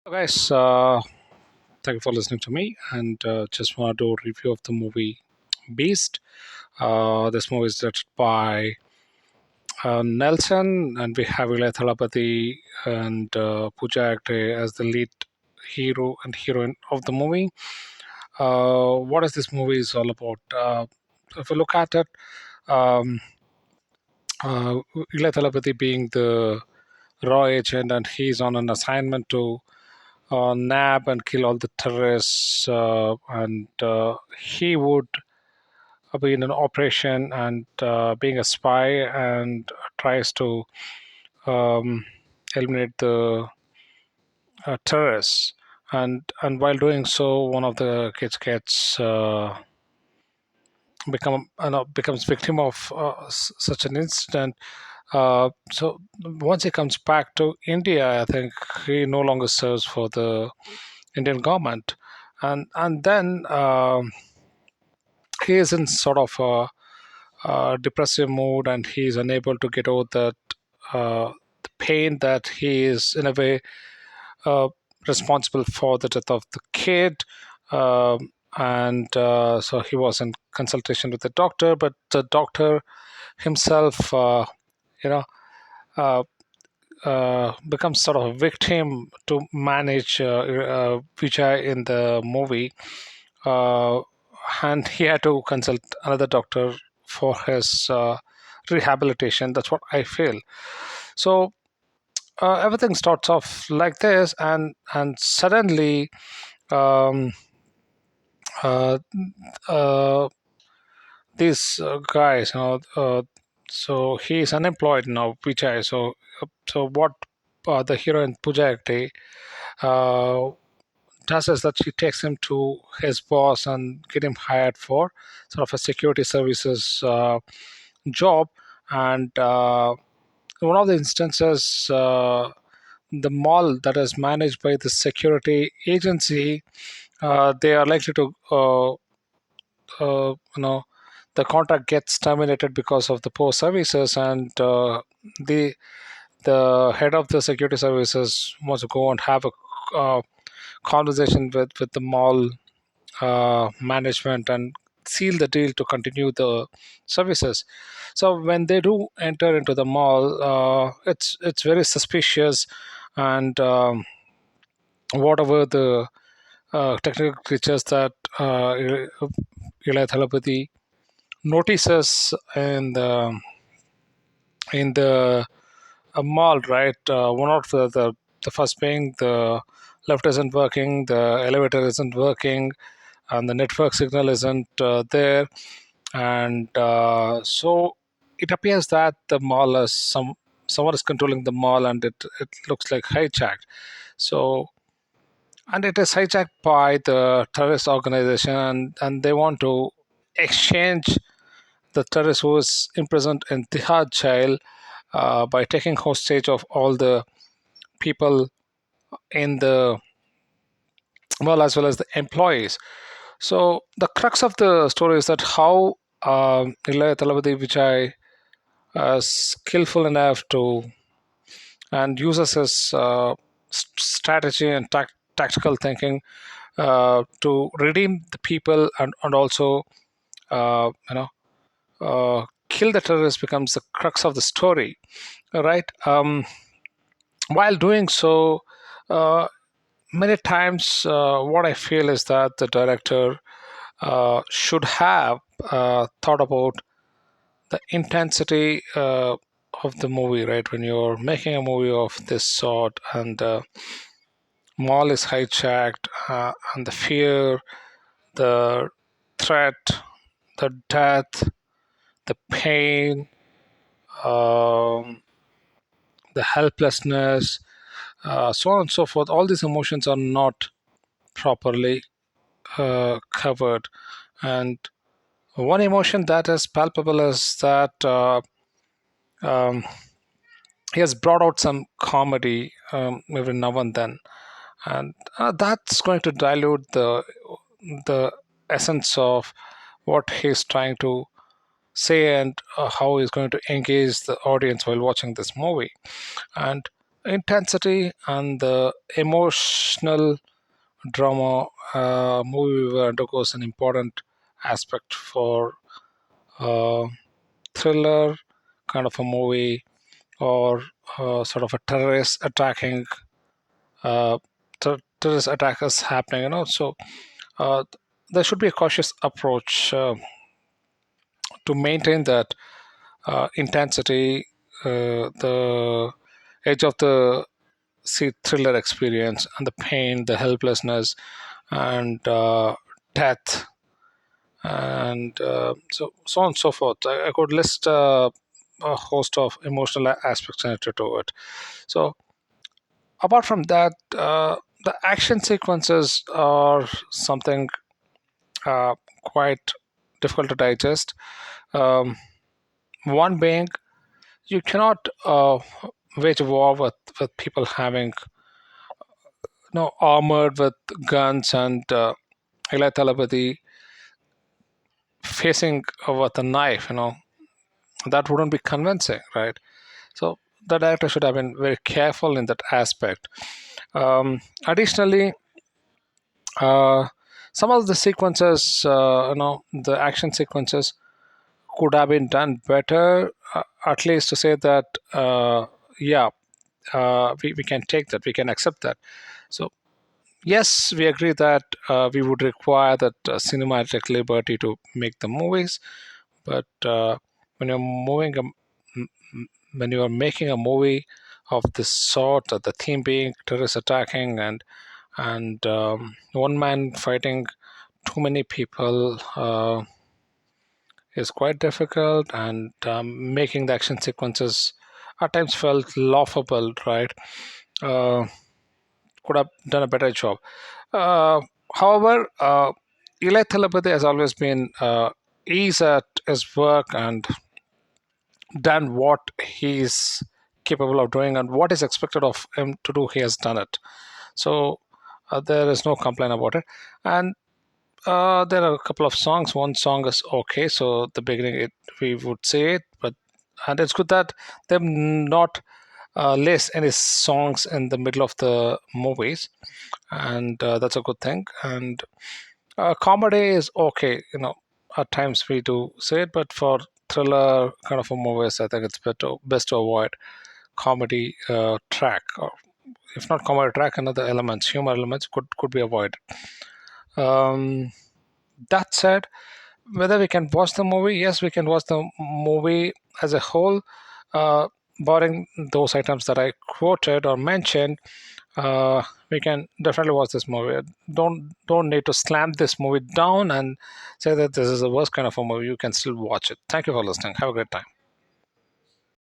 Guys, thank you for listening to me. And just want to do a review of the movie Beast. This movie is directed by Nelson, and we have Vijay Thalapathy and Pooja Hegde as the lead hero and heroine of the movie. What is this movie is all about? If you look at it, um, Vijay Thalapathy being the raw agent, and he's on an assignment to nab and kill all the terrorists, and he would be in an operation and being a spy and tries to um, eliminate the terrorists. And while doing so, one of the kids gets becomes victim of such an incident. So once he comes back to India, I think he no longer serves for the Indian government, and then he is in sort of a depressive mood, and he is unable to get over that the pain that he is in a way uh, responsible for the death of the kid. And so he was in consultation with the doctor, but the doctor himself, you know, uh, becomes sort of a victim to manage Vijay in the movie, uh, and he had to consult another doctor for his rehabilitation. That's what I feel. So everything starts off like this, and suddenly. Um, uh, uh, these guys, so he's unemployed now, Vijay. So what the heroine Pooja Hegde, uh, does is that she takes him to his boss and get him hired for sort of a security services job. And one of the instances, the mall that is managed by the security agency, they are likely to, uh, you know, the contract gets terminated because of the poor services, and the the head of the security services wants to go and have a conversation with the mall management and seal the deal to continue the services. So when they do enter into the mall, it's very suspicious, and whatever the technical creatures that Eli Thalapathy notices in the mall, right? One of the first being the lift isn't working, the elevator isn't working, and the network signal isn't there, and so it appears that the mall is someone is controlling the mall, and it looks like hijacked. So and it is hijacked by the terrorist organization, and they want to exchange the terrorist who is imprisoned in Tihar jail by taking hostage of all the people in the mall as well as the employees. So the crux of the story is that how Ilaya Talabadi Vijay is skillful enough to and uses his strategy and tactical thinking to redeem the people, and also kill the terrorists becomes the crux of the story, right? While doing so, uh, many times what I feel is that the director should have thought about the intensity of the movie, right? When you're making a movie of this sort, and mall is hijacked, and the fear, the threat, the death, the pain, um, the helplessness, so on and so forth, all these emotions are not properly covered. And one emotion that is palpable is that um, he has brought out some comedy every now and then, and that's going to dilute the essence of what he's trying to say, and how he's going to engage the audience while watching this movie. And intensity and the emotional drama movie undergoes an important aspect for uh, thriller kind of a movie, or sort of a uh, terrorist attackers happening. So uh, there should be a cautious approach to maintain that intensity, the edge of the thriller experience, and the pain, the helplessness, and death, and so on and so forth. I could list a host of emotional aspects related to it. So apart from that, the action sequences are something uh, quite difficult to digest. Um, One being, you cannot wage a war with people having armored with guns and Eli Talabadi facing with a knife. That wouldn't be convincing, right? So the director should have been very careful in that aspect. Additionally, uh, some of the sequences, the action sequences could have been done better, at least to say that, yeah, we can take that, we can accept that. So, yes, we agree that we would require that cinematic liberty to make the movies, but when you're moving when you are making a movie of this sort, the theme being terrorist attacking and one man fighting too many people, is quite difficult, and making the action sequences at times felt laughable, right? Uh, could have done a better job. Uh, However, Eli Thalapathy has always been he's at his work and done what he's capable of doing, and what is expected of him to do, he has done it. So there is no complaint about it. And there are a couple of songs. One song is okay, so the beginning we would say it, but and it's good that they've not list any songs in the middle of the movies, and that's a good thing. And comedy is okay, at times we do say it, but for thriller kind of a movies, I think it's best to avoid comedy track, or if not comedy track, another elements, humor elements could be avoided. Um, that said, whether we can watch the movie, yes, we can watch the movie as a whole, uh, barring those items that I quoted or mentioned. We can definitely watch this movie. Don't need to slam this movie down and say that this is the worst kind of a movie. You can still watch it. Thank you for listening. Have a great time.